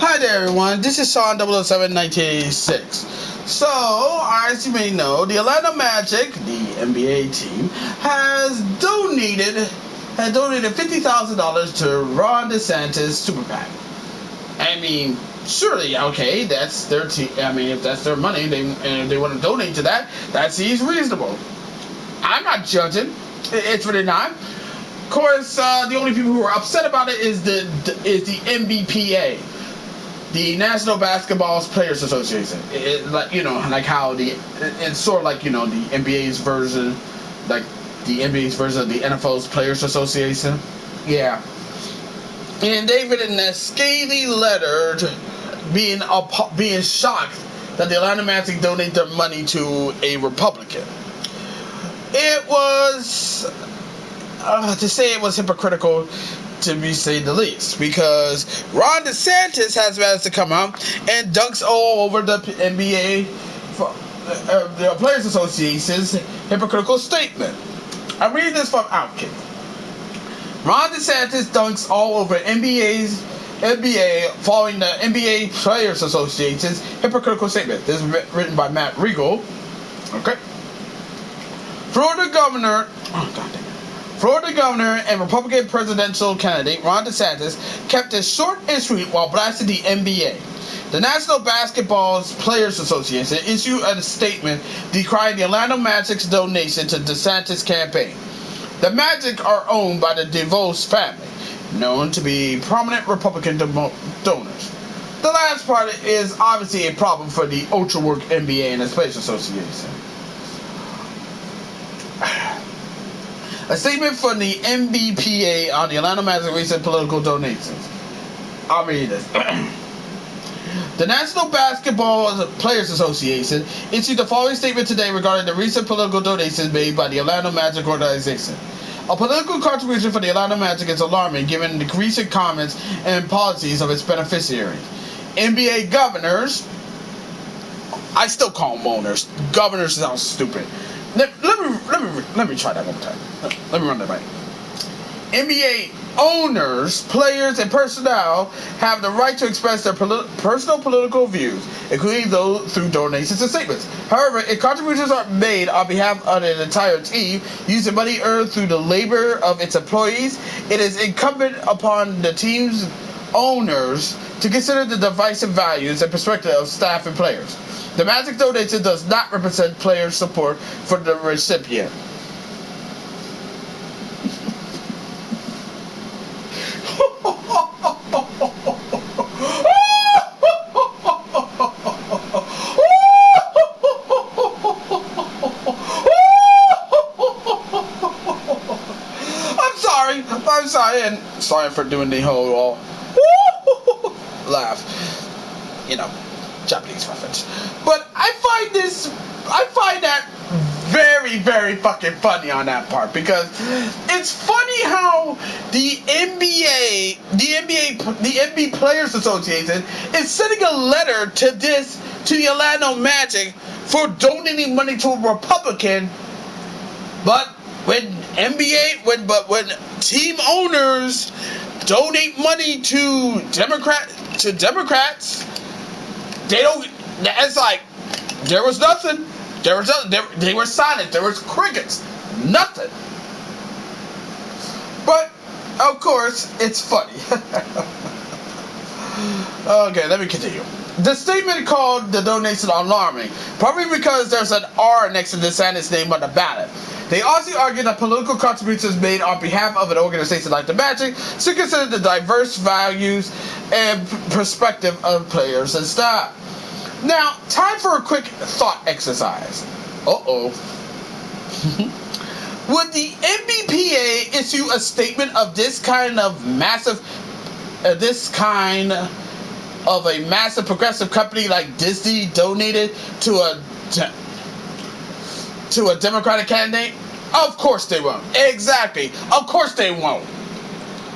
Hi there, everyone. This is Sean 007 1986. So, as you may know, the Atlanta Magic, the NBA team, has donated $50,000 to Ron DeSantis Super PAC. I mean, surely, okay, that's their team. I mean, if that's their money, and they want to donate to that, that seems reasonable. I'm not judging. It's really not. Of course, the only people who are upset about it is the NBPA, the National Basketball Players Association. Like how it's sort of like, the NBA's version, like the NBA's version of the NFL's Players Association. Yeah. And they've written a scathing letter being shocked that the Atlanta Magic donate their money to a Republican. It was, to say it was hypocritical, to say the least, because Ron DeSantis has managed to come out and dunks all over the NBA, the Players Association's hypocritical statement. I'm reading this from Outkick. Ron DeSantis dunks all over NBA following the NBA Players Association's hypocritical statement. This is written by Matt Regal. Okay. Florida Governor and Republican presidential candidate Ron DeSantis kept it short and sweet while blasting the NBA. The National Basketball Players Association issued a statement decrying the Atlanta Magic's donation to DeSantis' campaign. The Magic are owned by the DeVos family, known to be prominent Republican donors. The last part is obviously a problem for the ultra-work NBA and its Players Association. A statement from the NBPA on the Atlanta Magic's recent political donations. I'll read this. The National Basketball Players Association issued the following statement today regarding the recent political donations made by the Atlanta Magic organization. A political contribution for the Atlanta Magic is alarming given the recent comments and policies of its beneficiaries. NBA governors, I still call them owners. Governors sounds stupid. Let me try that one more time. Let me run that back. NBA owners, players, and personnel have the right to express their personal political views, including those through donations and statements. However, if contributions are made on behalf of an entire team using money earned through the labor of its employees, it is incumbent upon the team's owners to consider the divisive values and perspective of staff and players. The Magic donation does not represent player support for the recipient. I'm sorry, and sorry for doing the whole laugh. Japanese reference. But I find that very, very fucking funny on that part, because it's funny how the NBA Players Association is sending a letter to the Atlanta Magic for donating money to a Republican, but when team owners donate money to Democrats, they don't. It's like there was nothing. They were silent. There was crickets. Nothing. But of course, it's funny. Okay, let me continue. The statement called the donation alarming, probably because there's an R next to DeSantis' name on the ballot. They also argue that political contributions made on behalf of an organization like the Magic should consider the diverse values and perspective of players and staff. Now, time for a quick thought exercise. Would the NBPA issue a statement of this kind of massive progressive company like Disney donated to a Democratic candidate? Of course they won't. Exactly. Of course they won't.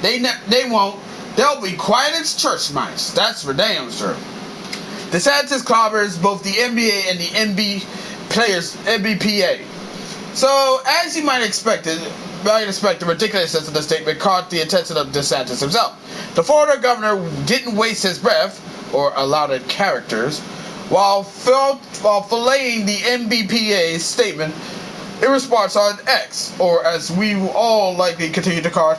They won't. They'll be quiet as church mice. That's for damn sure. DeSantis clobbers both the NBA and the NBPA. So, as you might expect, I expect the ridiculousness of the statement caught the attention of DeSantis himself. The Florida governor didn't waste his breath, or allowed characters, while filleting the NBPA's statement in response on X, or as we all likely continue to call it,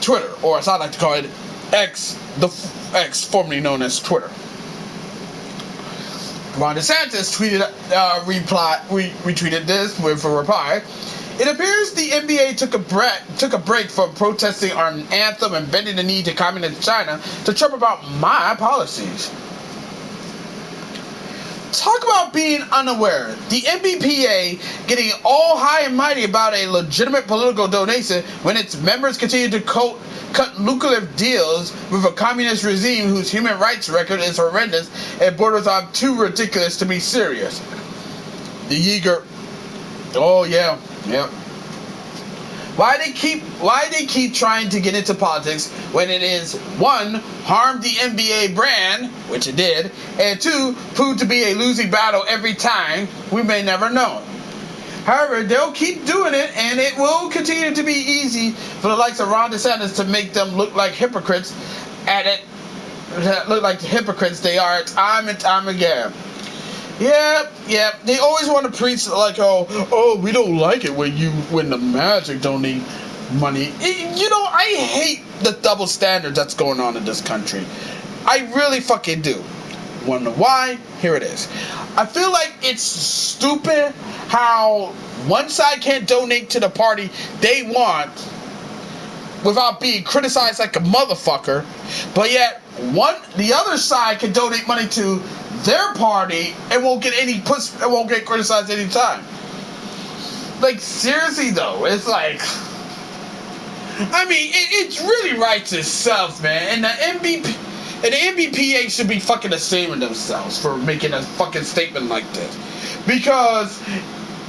Twitter, or as I like to call it, X, the X formerly known as Twitter. Ron DeSantis retweeted this with a reply. It appears the NBA took a break from protesting our anthem and bending the knee to communist China to trip about my policies. Talk about being unaware. The NBPA getting all high and mighty about a legitimate political donation when its members continue to cut lucrative deals with a communist regime whose human rights record is horrendous and borders on too ridiculous to be serious. The Yeager. Oh yeah. Why they keep trying to get into politics when it is, one, harm the NBA brand, which it did, and two, prove to be a losing battle every time, we may never know. However, they'll keep doing it, and it will continue to be easy for the likes of Ron DeSantis to make them look like hypocrites they are time and time again. Yeah. They always want to preach like, oh, we don't like it when the Magic donate money. I hate the double standards that's going on in this country. I really fucking do. Wanna know why? Here it is. I feel like it's stupid how one side can't donate to the party they want without being criticized like a motherfucker, but yet the other side can donate money to their party and won't get criticized any time. Like, seriously though, it's like, I mean, it really writes itself, man. And the NBPA should be fucking ashamed of themselves for making a fucking statement like this. Because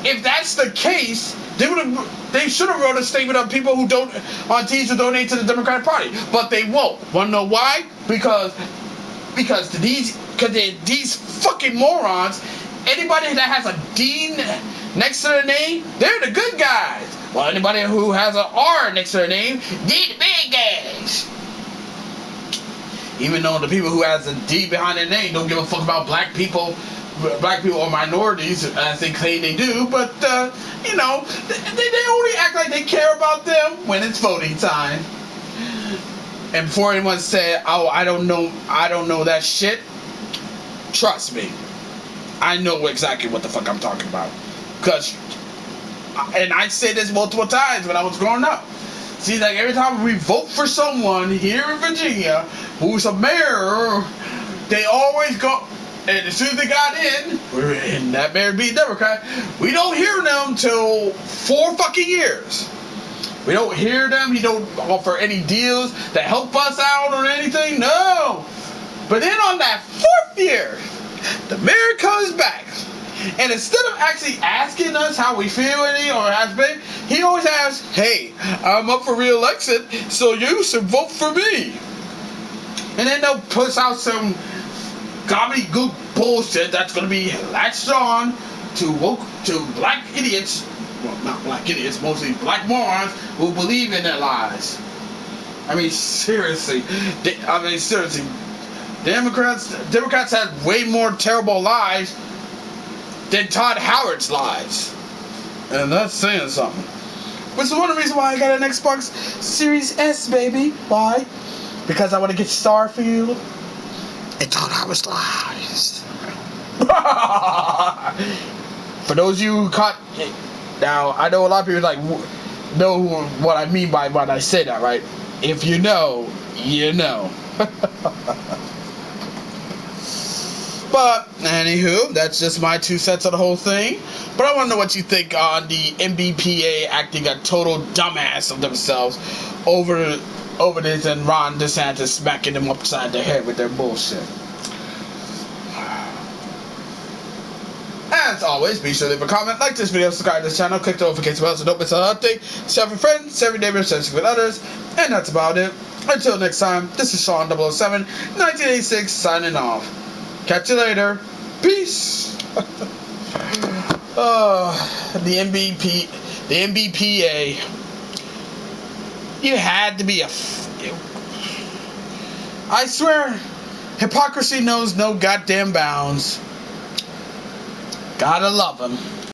if that's the case, they should have wrote a statement of people on teams who donate to the Democratic Party, but they won't. Wanna know why? Because these fucking morons, anybody that has a D next to their name, they're the good guys. Well, anybody who has an R next to their name, they're the bad guys. Even though the people who has a D behind their name don't give a fuck about black people or minorities, as they claim they do, but they only act like they care about them when it's voting time. And before anyone said, oh, I don't know that shit, trust me, I know exactly what the fuck I'm talking about. And I said this multiple times when I was growing up. See, like, every time we vote for someone here in Virginia who's a mayor, they always go, and as soon as they got in, and that mayor be a Democrat, we don't hear them till 4 fucking years. We don't hear them. He don't offer any deals that help us out or anything. No. But then on that 4th year, the mayor comes back. And instead of actually asking us how we feel or has been, he always asks, hey, I'm up for re-election, so you should vote for me. And then they'll push out some gobbledygook bullshit that's going to be latched on to black idiots. Well, not black idiots, mostly black morons who believe in their lies. I mean, seriously. Democrats had way more terrible lies than Todd Howard's lies. And that's saying something. Which is one of the reasons why I got an Xbox Series S, baby. Why? Because I want to get Starfield and Todd Howard's lies. For those of you who caught... Now, I know a lot of people know what I mean by when I say that, right? If you know, you know. But, anywho, that's just my 2 cents on the whole thing. But I want to know what you think on the NBPA acting a total dumbass of themselves over this, and Ron DeSantis smacking them upside the head with their bullshit. As always, be sure to leave a comment, like this video, subscribe to this channel, click the notification bell so don't miss an update, share with friends, share with neighbors, share with others, and that's about it. Until next time, this is Sean 007, 1986, signing off. Catch you later. Peace. The NBPA. You had to be I swear, hypocrisy knows no goddamn bounds. Gotta love him.